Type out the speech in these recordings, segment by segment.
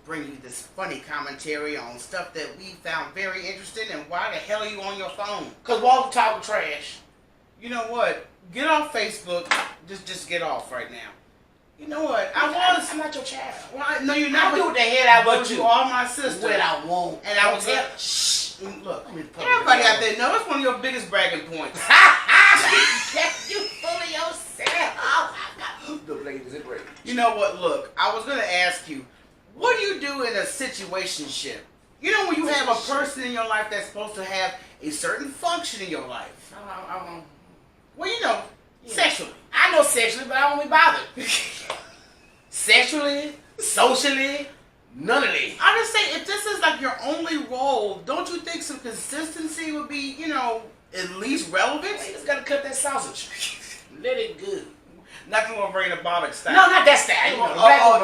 bring you this funny commentary on stuff that we found very interesting. And why the hell are you on your phone? Cause Walter talking trash. You know what? Get off Facebook. Just get off right now. You know what? I'm not your child. Well, no, you're not. I'll do what the hell I want But to. you are my sister. What I want. And I will tell. Shh. Look, everybody out there knows it's one of your biggest bragging points. You full of yourself. Oh my God. The ladies are great. You know what? Look, I was gonna ask you, what do you do in a situationship? You know when you have a person in your life that's supposed to have a certain function in your life. Well, you know, sexually. I know sexually, but I don't be bothered. Sexually, socially, none of these. I just say, if this is like your only role, don't you think some consistency would be, you know, at least relevant? You just gotta cut that sausage. Let it go. Nothing gonna bring the Bobbitt style. No, not that style. You know,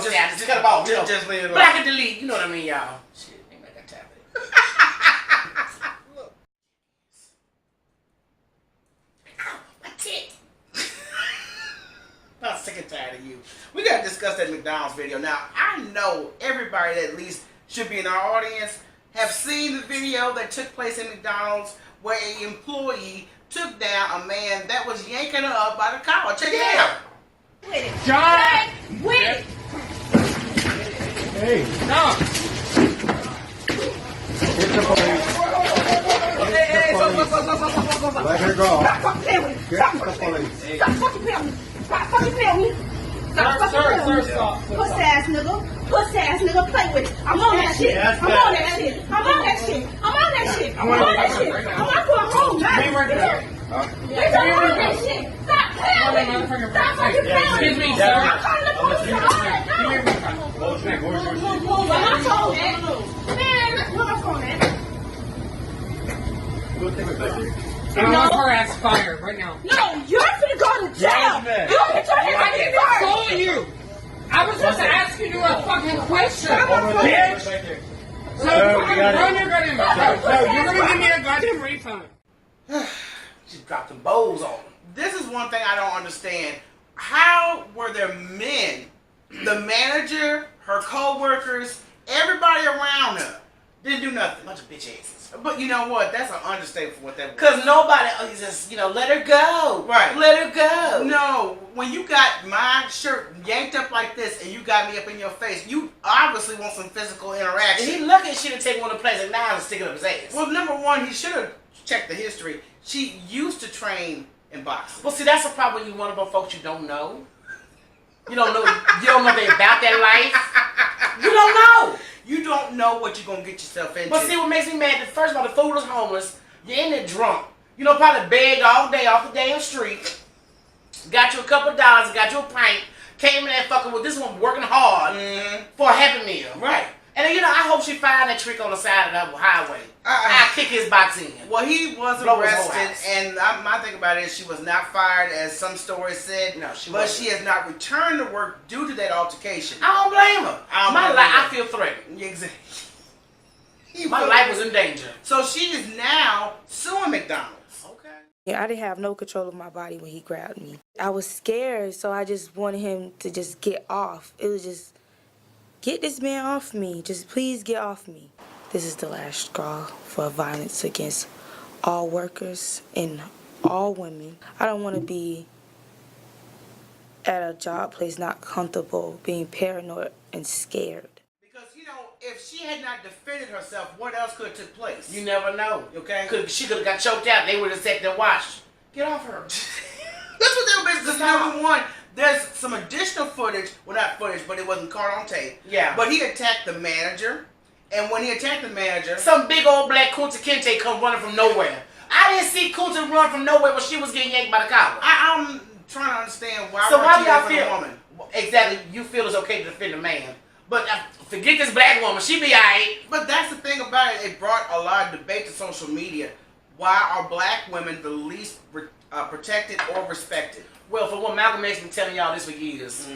just cut them off. Just leave it alone. But I can delete. You know what I mean, y'all? Shit, ain't got time for that. Look. Ow, my tit. I'm sick and tired of you. We gotta discuss that McDonald's video. Now, I know everybody that at least should be in our audience have seen the video that took place in McDonald's where an employee took down a man that was yanking her up by the collar. Check it out. John! Wait! Hey! No! Get the police. Hey, stop. Let her go. Stop fucking playing with me. Get the police. Stop fucking playing with me. Stop fucking playing with me. Stop fucking playing with me. Stop. Pussy ass nigga. Pussy ass nigga, play with it. I'm on that shit. I'm on that shit. I'm on that shit. I'm on that shit. I'm on that shit. I'm not going home, man. Be right there. Bitch, I'm on that shit. Stop playing with me. Stop fucking playing with me. Excuse me, sir. I'm calling the police. I'm on that. Give me your phone. What's your name? Where's your name? Where my phone at? Man, where my phone at? I want her ass fired right now. No, you're finna go to jail. Jasmine. You can turn it I like didn't you call you. I was just asking you a fucking question. Bitch. So fucking run your goddamn mouth. No, you're gonna give me a goddamn refund. She dropped them bowls on him. This is one thing I don't understand. How were there men, the manager, her co-workers, everybody around her, didn't do nothing? Bunch of bitch asses. But you know what? That's an understatement for what that was. Cause nobody, just, let her go. Right. Let her go. No, when you got my shirt yanked up like this and you got me up in your face, you obviously want some physical And interaction. he lucky she didn't take one of the plastic knives and stick it up his ass. Well, number one, he should have checked the history. She used to train in boxing. Well, see, that's the problem when you one of them folks you don't know. You don't know nothing about that life. You don't know. You don't know what you're going to get yourself into. But see, what makes me mad, first of all, the fool is homeless. You're in there drunk. Probably begged all day off the damn street. Got you a couple of dollars, got you a pint. Came in there fucking with this one working hard for a Happy Meal. Right. And then, I hope she find that trick on the side of the highway. I'll kick his box in. Well, he was Blow his whole arrested, house. and my thing about it is she was not fired, as some stories said. No, she But wasn't. she has not returned to work due to that altercation. I don't blame her. I feel threatened. Exactly. My life was in danger. So she is now suing McDonald's. Okay. Yeah, I didn't have no control of my body when he grabbed me. I was scared, so I just wanted him to just get off. It was just, get this man off me. Just please get off me. This is the last straw for violence against all workers and all women. I don't want to be at a job place not comfortable, being paranoid and scared. Because, if she had not defended herself, what else could have took place? You never know. Okay? She could have got choked out. They would have sat there and watched. Get off her. That's what they were basically. Number one, there's some additional footage. Well, not footage, but it wasn't caught on tape. Yeah. But he attacked the manager. And when he attacked the manager, Some big old black Kunta Kinte come running from nowhere. I didn't see Kunta run from nowhere when she was getting yanked by the collar. I'm trying to understand why. So why do you y'all for feel? the woman? Exactly, you feel it's okay to defend a man. But forget this black woman. She be alright. But that's the thing about it. It brought a lot of debate to social media. Why are black women the least protected or respected? Well, for one, Malcolm X been telling y'all this for years.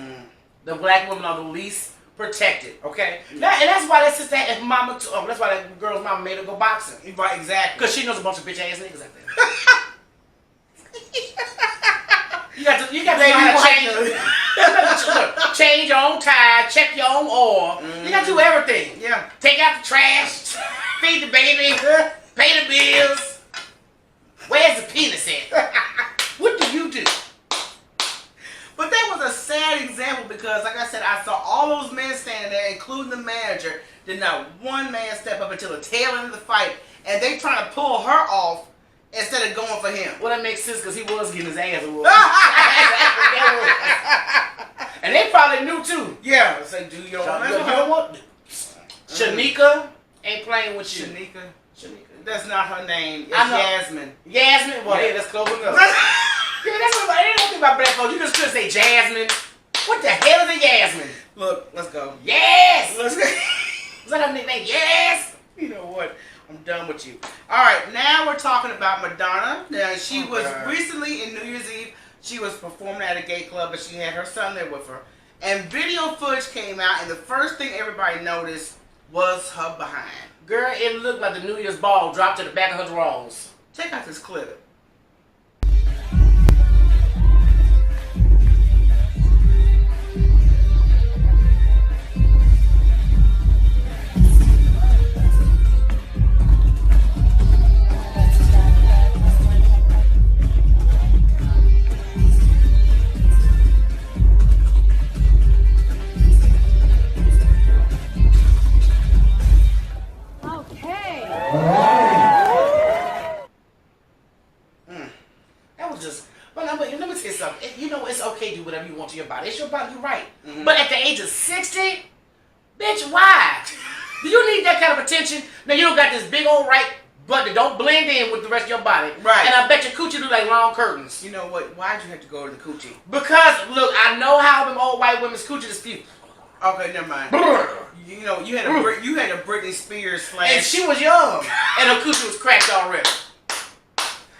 The black women are the least protected. Okay, and that's why that sister, that's why that girl's mama made her go boxing. Right, exactly. Because she knows a bunch of bitch ass niggas out there. You got to know how to change. Look, change your own tire, check your own oil. You gotta do everything. Yeah. Take out the trash, feed the baby, pay the bills. Where's the penis at? What do you do? But that was a sad example because, like I said, I saw all those men standing there, including the manager. Did not one man step up until the tail end of the fight, and they trying to pull her off instead of going for him. Well, that makes sense because he was getting his ass whooped. And they probably knew too. Yeah, say, do you know what? Shanika ain't playing with you. Shanika. That's not her name. It's I know. Yasmin. Yasmin? Well, hey, let's close enough. Yeah, that's what I didn't think about black folks. You just couldn't say Jasmine. What the hell is a Yasmin? Look, let's go. Yes! Let's go. Is that her nickname? Yes! You know what? I'm done with you. Alright, now we're talking about Madonna. Now, she was recently in New Year's Eve. She was performing at a gay club, but she had her son there with her. And video footage came out, and the first thing everybody noticed was her behind. Girl, it looked like the New Year's ball dropped to the back of her drawers. Check out this clip. Let me tell you something. You know, it's okay to do whatever you want to your body. It's your body, you're right. But at the age of 60, bitch, why? Do you need that kind of attention? Now, you don't got this big old right butt that don't blend in with the rest of your body. Right. And I bet your coochie look like long curtains. You know what? Why'd you have to go to the coochie? Because, look, I know how them old white women's coochie dispute. Okay, never mind. You know, you had a Britney Spears flash. And she was young. And her coochie was cracked already.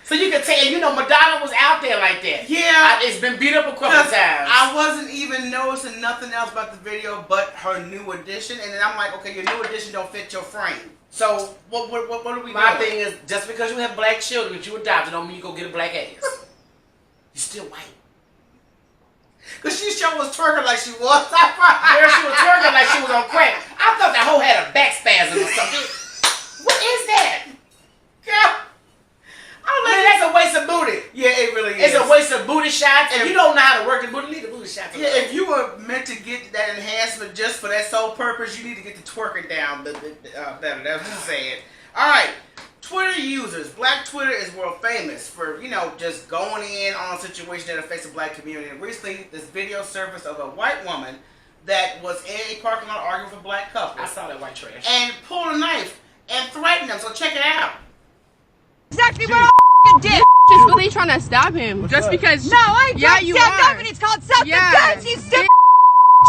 So you can tell, you know, Madonna was out there like that. Yeah. It's been beat up a couple times. I wasn't even noticing nothing else about the video but her new edition. And then I'm like, okay, your new edition don't fit your frame. So, what are we doing? My thing is, just because you have black children that you adopted don't mean you go get a black ass. You're still white. Because she sure was twerking like she was. Girl, she was twerking like she was on crack. I thought that hoe had a back spasm or something. What is that? Girl. That's a waste of booty. Yeah, it really is. It's a waste of booty shots. If you don't know how to work the booty, leave the booty shots alone. Yeah, if you were meant to get that enhancement just for that sole purpose, you need to get the twerking down better. That's what I'm saying. All right, Twitter users. Black Twitter is world famous for, you know, just going in on a situation that affects the black community. And recently, this video surfaced of a white woman that was in a parking lot arguing with a black couple. I saw that white trash. And pulled a knife and threatened them. So check it out. Exactly what I did. Just really trying to stab him just because. No, I don't. Yeah, you stand up and it's called self-defense. You stupid.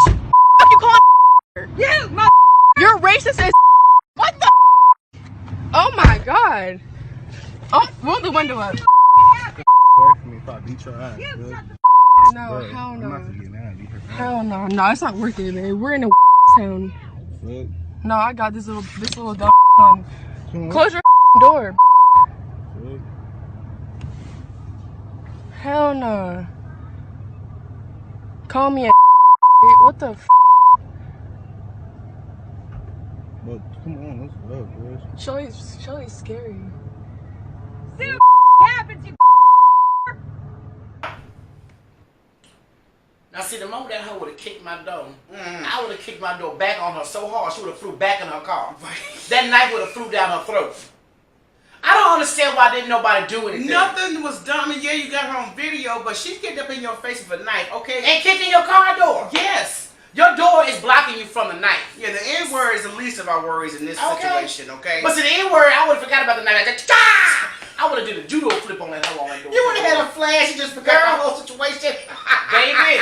You call you, my. You're racist as. What the? Oh my god. Oh, roll the window up. Away from me if I beat your ass, No, bro, hell I'm no. not gonna get mad. Beat her ass. Hell no. No, it's not worth it, man. We're in a town. Fuck. No, I got this little dumb on. Close your door. Fuck. Hell no. Call me a what the f? But come on, let's go, bro. Shelly's scary. See what happens, you. Now see, the moment that hoe would have kicked my door, I would have kicked my door back on her so hard she would have flew back in her car. That knife would have flew down her throat. I don't understand why didn't nobody do anything. Nothing was done. I mean, yeah, you got her on video, but she's getting up in your face with a knife, okay? And kicking your car door. Yes. Your door is blocking you from the knife. Yeah, the N-word is the least of our worries in this situation, okay? But see, the N-word, I would have forgot about the knife. I would have did a judo flip on that hoe on that door. You would have had a flash and just forgot the whole situation. Baby,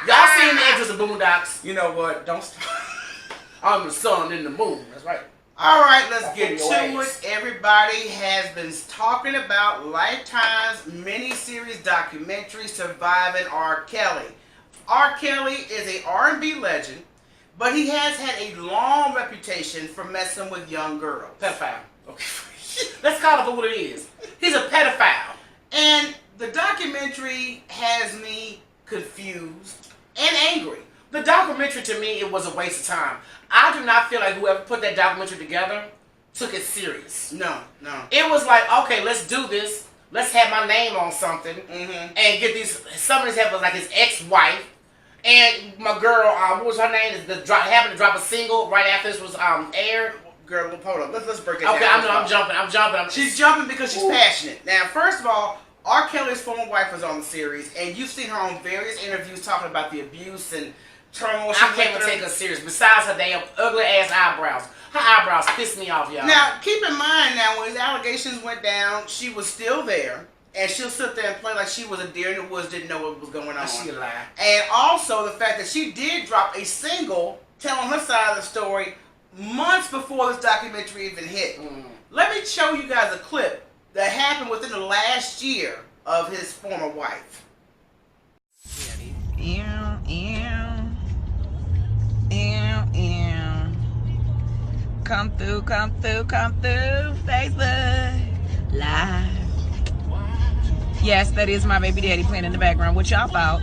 y'all seen the extras of Boondocks. You know what? Don't stop. I'm the sun in the moon. That's right. All right, let's get your to ass. it. Everybody has been talking about Lifetime's miniseries documentary, Surviving R. Kelly. R. Kelly is a R&B legend, but he has had a long reputation for messing with young girls. Pedophile. Okay. Let's call it for what it is. He's a pedophile. And the documentary has me confused. and angry. The documentary, to me, it was a waste of time. I do not feel like whoever put that documentary together took it serious. No. It was like, okay, let's do this. Let's have my name on something and get these. Some of these have like his ex-wife and my girl. What was her name? Happened to drop a single right after this was aired. Girl, hold up. Let's break it down. Okay, I'm jumping. She's jumping because she's passionate. Now, first of all, R. Kelly's former wife was on the series, and you've seen her on various interviews talking about the abuse and turmoil. I can't even take her serious. Besides her damn ugly ass eyebrows. Her eyebrows piss me off, y'all. Now, keep in mind now, when his allegations went down, she was still there. And she'll sit there and play like she was a deer in the woods, didn't know what was going on. She lied. And also the fact that she did drop a single telling her side of the story months before this documentary even hit. Let me show you guys a clip that happened within the last year of his former wife. Come through, Facebook Live. Yes, that is my baby daddy playing in the background. What y'all thought?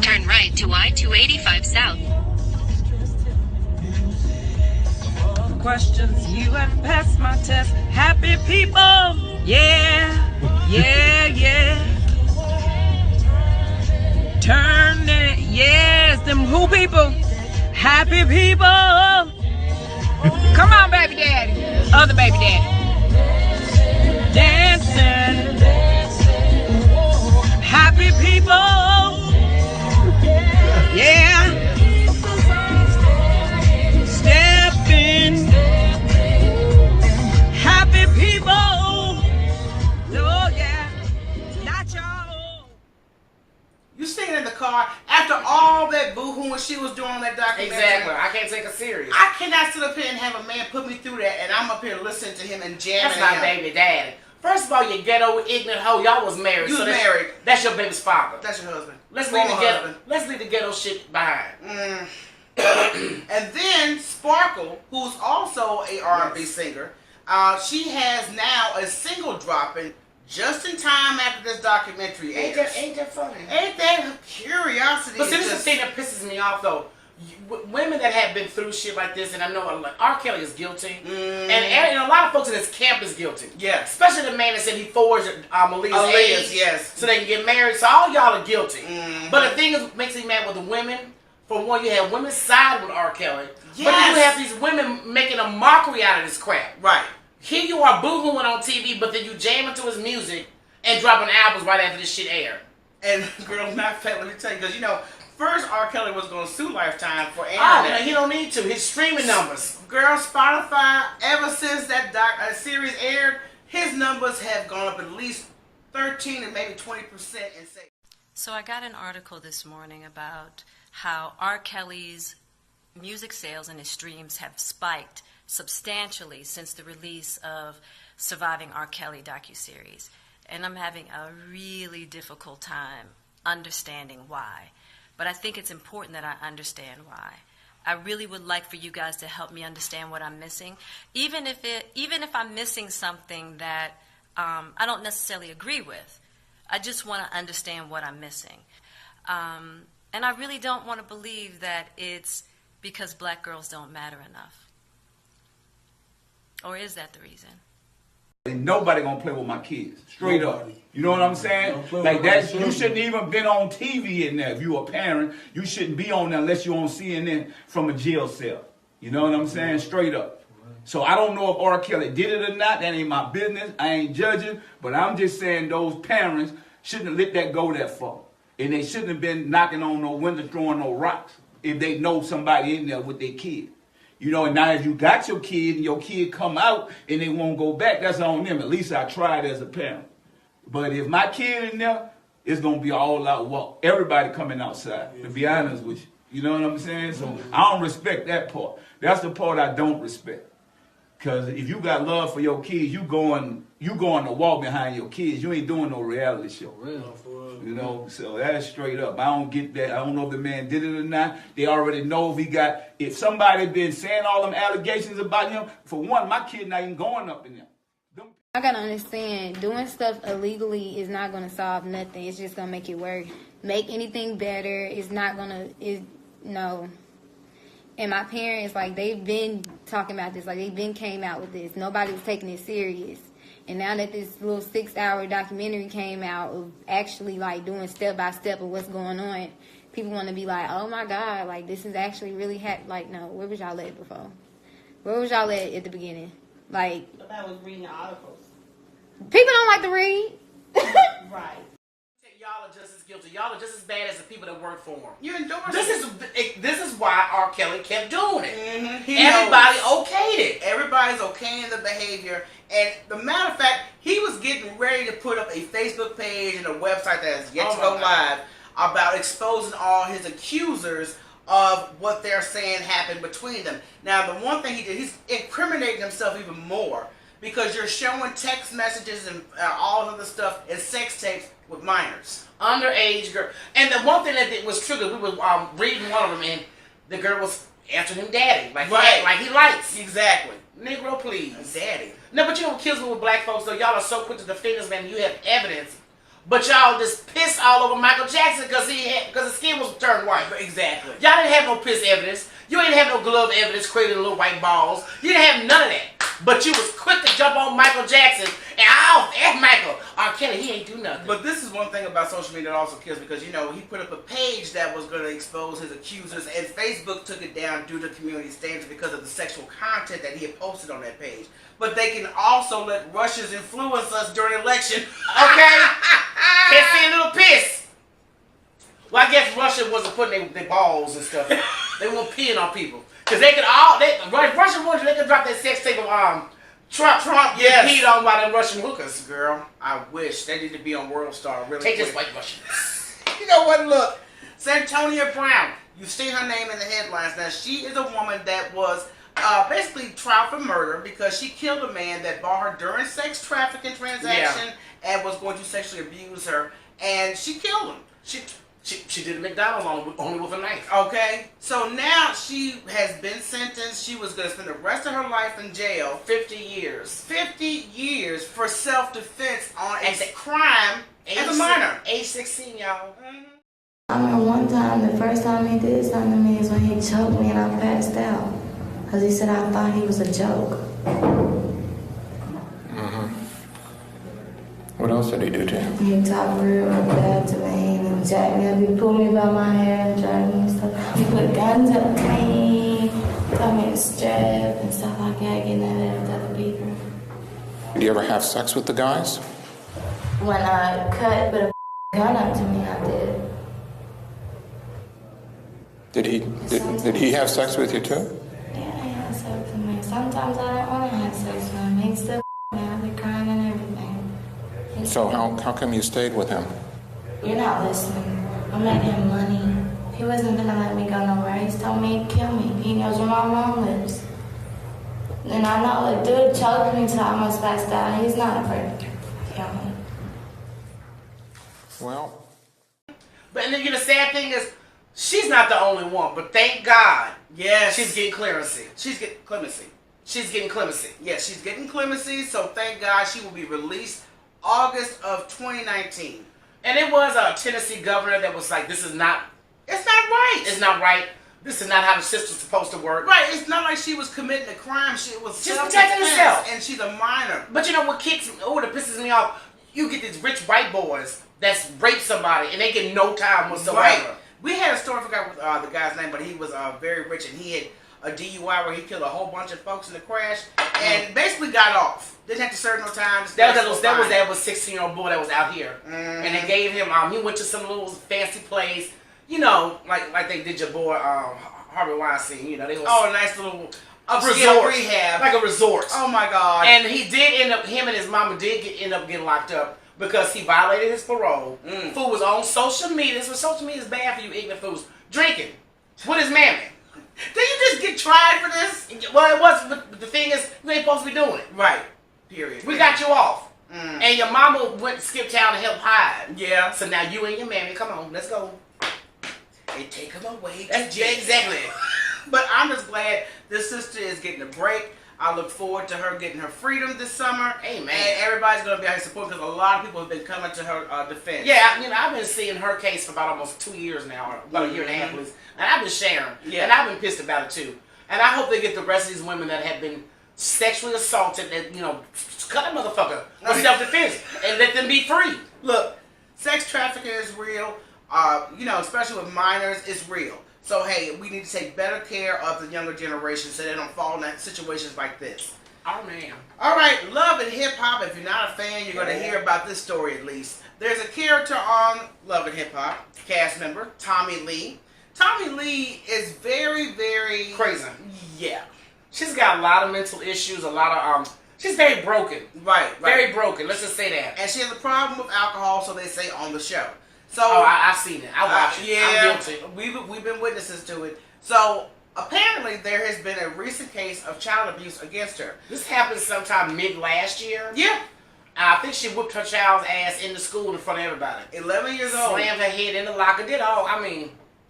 Turn right to I-285 South. Questions, you have passed my test. Happy people, yeah. Turn it, yes, them who people? Happy people. Come on, baby daddy. Other baby daddy. Dancing. Happy people. Yeah. Stepping. Happy people. Oh, yeah. Not y'all. You sitting in the car after all that boo-hooing she was doing on that documentary. Exactly. I can't take her serious. I cannot sit up here and have a man put me through that, and I'm up here listening to him and jamming. That's not baby daddy. First of all, you ghetto ignorant hoe. Y'all was married. You was married. That's your baby's father. That's your husband. Let's leave the ghetto shit behind. And then Sparkle, who's also a R&B singer, she has now a single dropping just in time after this documentary airs. Ain't that funny? Ain't that curiosity? But see, this is the thing that pisses me off, though. Women that have been through shit like this, and I know like R. Kelly is guilty, and a lot of folks in this camp is guilty. Yeah. Especially the man that said he forged Aaliyah's age, yes, so they can get married. So all y'all are guilty. But the thing is, makes me mad with the women. For one, you have women side with R. Kelly, but then you have these women making a mockery out of this crap. Right. Here you are boo-hooing on TV, but then you jam into his music and dropping albums right after this shit aired. And girl, not fair. Let me tell you, because first R. Kelly was going to sue Lifetime for airing that. He don't need to. His streaming numbers. Girl, Spotify, ever since that series aired, his numbers have gone up at least 13 and maybe 20% in sales. So I got an article this morning about how R. Kelly's music sales and his streams have spiked substantially since the release of Surviving R. Kelly docuseries. And I'm having a really difficult time understanding why. But I think it's important that I understand why. I really would like for you guys to help me understand what I'm missing, even if I'm missing something that I don't necessarily agree with. I just want to understand what I'm missing. And I really don't want to believe that it's because black girls don't matter enough. Or is that the reason? Ain't nobody gonna play with my kids. Straight up. You know what I'm saying? Like that, you shouldn't even been on TV in there. If you a parent, you shouldn't be on there unless you're on CNN from a jail cell. You know what I'm saying? Straight up. So I don't know if R. Kelly did it or not. That ain't my business. I ain't judging. But I'm just saying those parents shouldn't have let that go that far. And they shouldn't have been knocking on no window, throwing no rocks if they know somebody in there with their kid. You know, and now if you got your kid and your kid come out and they won't go back, that's on them. At least I tried as a parent. But if my kid in there, it's going to be all out walk. Everybody coming outside, to be honest with you. You know what I'm saying? So I don't respect that part. That's the part I don't respect. Because if you got love for your kids, you going to walk behind your kids. You ain't doing no reality show. You know, so that's straight up. I don't get that. I don't know if the man did it or not. They already know if somebody been saying all them allegations about him, for one, my kid not even going up in there. I gotta understand, doing stuff illegally is not gonna solve nothing. It's just gonna make it worse. Make anything better. It's not gonna. No. And my parents, like, they've been talking about this. Like, they've been came out with this. Nobody was taking it serious. And now that this little 6-hour documentary came out of actually, like, doing step by step of what's going on, people want to be like, oh my God, like, this is actually really like, no, where was y'all at before? Where was y'all at the beginning? Like, But I was reading the articles. People don't like to read. Right. Y'all are just as guilty. Y'all are just as bad as the people that work for him. You endorse This is why R. Kelly kept doing it. Mm-hmm. Everybody okayed it. Everybody's okaying the behavior. And the matter of fact, he was getting ready to put up a Facebook page and a website that has yet to go live about exposing all his accusers of what they're saying happened between them. Now, the one thing he did, he's incriminating himself even more because you're showing text messages and all of the stuff and sex tapes with minors. Underage girl. And the one thing that was true, we were reading one of them, and the girl was answering him daddy. Like, like he likes. Exactly. Negro, please. Daddy. No, but you know what kills me with black folks, though? Y'all are so quick to defend us, man. You have evidence. But y'all just piss all over Michael Jackson because his skin was turned white. Exactly. Y'all didn't have no piss evidence. You ain't have no glove evidence creating little white balls. You didn't have none of that. But you was quick to jump on Michael Jackson and F Michael. R. Kelly, he ain't do nothing. But this is one thing about social media that also kills because, you know, he put up a page that was going to expose his accusers and Facebook took it down due to community standards because of the sexual content that he had posted on that page. But they can also let Russians influence us during election. Okay? Can't see a little piss. Well, I guess Russia wasn't putting their balls and stuff. They weren't peeing on people. Because they could Russian ones, they could drop that sex tape of Trump yes. peed on by them Russian hookers. Girl, I wish. They need to be on World Star really Take quick. this white Russian. You know what? Look, Santonia Brown. You've seen her name in the headlines. Now, she is a woman that was basically tried for murder because she killed a man that bought her during sex trafficking transaction and was going to sexually abuse her, and she killed him. She did a McDonald's only with a knife. Okay, so now she has been sentenced. She was going to spend the rest of her life in jail. 50 years. 50 years for self-defense on a crime as a minor. Age 16, y'all. I remember one time, the first time he did something to me is when he choked me and I passed out. Because he said I thought he was a joke. What else did he do to you? He talked real bad to me and jacked me up. He pulled me by my hair and dragged me and stuff. He put guns up me, told me to strap and stuff like that, getting that with other people. Did you ever have sex with the guys? When I put a gun up to me, I did. Did he have sex with you too? Yeah, he had sex with me. Sometimes I don't want to have sex with him. He'd still me. I'd be crying and everything. So how come you stayed with him? You're not listening. I'm making him money. He wasn't gonna let me go nowhere. He's told me he'd kill me. He knows where my mom lives. And I know the dude choked me till I almost passed out. He's not afraid to kill me. Well. But and then the sad thing is, she's not the only one. But thank God, she's getting clemency. She's getting clemency. She's getting clemency. Yes, she's getting clemency. So thank God she will be released August of 2019. And it was a Tennessee governor that was like, it's not right. It's not right. This is not how the system's supposed to work. Right. It's not like she was committing a crime. She was just protecting herself. And she's a minor. But you know what that pisses me off? You get these rich white boys that's rape somebody and they get no time whatsoever. Right. We had a story, I forgot the guy's name, but he was very rich and he had a DUI where he killed a whole bunch of folks in the crash and basically got off. Didn't have to serve no time. That was 16-year-old boy that was out here. And they gave him, he went to some little fancy place, you know, like they did your boy Harvey Weinstein, you know. They was, a nice little resort. Rehab. Like a resort. Oh my God. And he did end up, him and his mama did end up getting locked up because he violated his parole. Fool was on social media. Social media is bad for you ignorant fools. Drinking with his mammy. Did you just get tried for this? Well, it was, but the thing is, you ain't supposed to be doing it. Right. Period. We got you off. And your mama went to skip town to help hide. Yeah. So now you and your mammy, come on, let's go. They take him away. That's exactly. But I'm just glad this sister is getting a break. I look forward to her getting her freedom this summer. Amen. And everybody's going to be out here supporting because a lot of people have been coming to her defense. Yeah, I've been seeing her case for about almost 2 years now, or about a year and a half at least. And I've been sharing. Yeah. And I've been pissed about it too. And I hope they get the rest of these women that have been sexually assaulted and, cut a motherfucker for self-defense and let them be free. Look, sex trafficking is real. Especially with minors, it's real. So, hey, we need to take better care of the younger generation so they don't fall in situations like this. Oh, man. All right, Love and Hip Hop. If you're not a fan, you're going to hear about this story at least. There's a character on Love and Hip Hop, cast member, Tommie Lee. Tommie Lee is very, very... crazy. Yeah. She's got a lot of mental issues, a lot of... she's very broken. Right. Very broken. Let's just say that. And she has a problem with alcohol, so they say on the show. So I've seen it. I watched it. Yeah, I'm guilty. We've been witnesses to it. So apparently there has been a recent case of child abuse against her. This happened sometime mid last year. Yeah. I think she whipped her child's ass in the school in front of everybody. 11 years old. Slammed her head in the locker. Did all.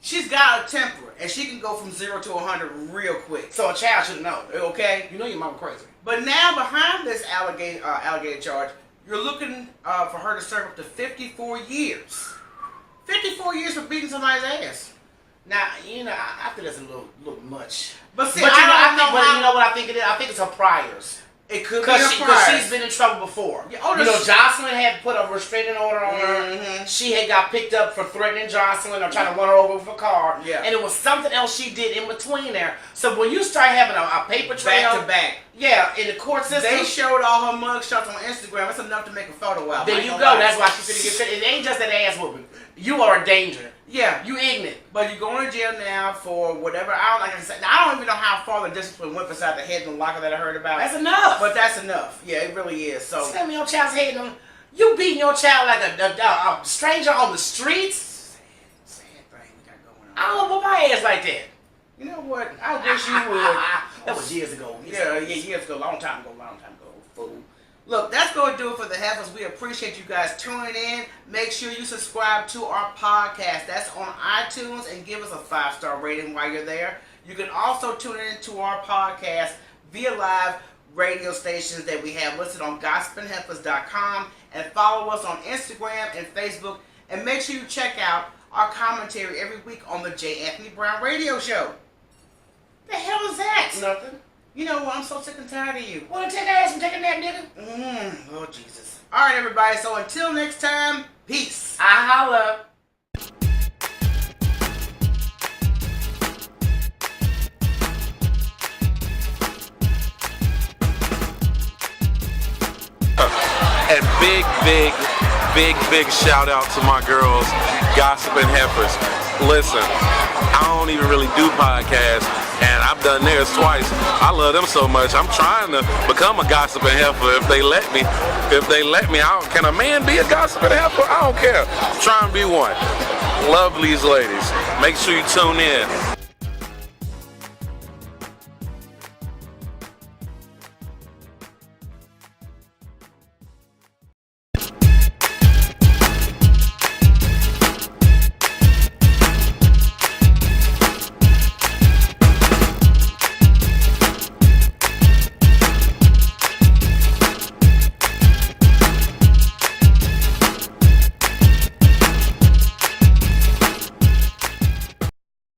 She's got a temper, and she can go from 0 to 100 real quick. So a child should know. Okay? You know your mama crazy. But now behind this alleged charge, you're looking for her to serve up to 54 years. 54 years for beating somebody's ass. Now, I think that's a little much. But see, you know what I think it is? I think it's her priors. It could be Because she's been in trouble before. Yeah, Jocelyn had put a restraining order on her. She had got picked up for threatening Jocelyn or trying to run her over with a car. Yeah. And it was something else she did in between there. So when you start having a paper trail... back to back. Yeah, in the court system... They showed all her mug shots on Instagram. That's enough to make a photo out. There you go. That's why she's going to get... It ain't just that ass whooping. You are a danger. Yeah. You ignorant. But you're going to jail now for whatever. I don't even know how far the discipline went beside the head in the locker that I heard about. That's enough. But that's enough. Yeah, it really is. So slam your child's head in. You beating your child like a stranger on the streets? Sad thing we got going on. I don't whoop my ass like that. You know what? I wish you would. That was years ago. Yeah, years ago. Long time ago, fool. Look, that's going to do it for the Heifers. We appreciate you guys tuning in. Make sure you subscribe to our podcast. That's on iTunes, and give us a 5-star rating while you're there. You can also tune in to our podcast via live radio stations that we have listed on gossipandheifers.com, and follow us on Instagram and Facebook. And make sure you check out our commentary every week on the J. Anthony Brown Radio Show. The hell is that? Nothing. You know what? I'm so sick and tired of you. Want to take ass and take a nap, nigga? Oh, Jesus. All right, everybody. So until next time, peace. I holla. And big shout out to my girls, Gossip and Heifers. Listen, I don't even really do podcasts, and I've done theirs twice. I love them so much. I'm trying to become a Gossip and Heifer if they let me. Can a man be a Gossip and Heifer? I don't care. I'm trying to be one. Love these ladies. Make sure you tune in.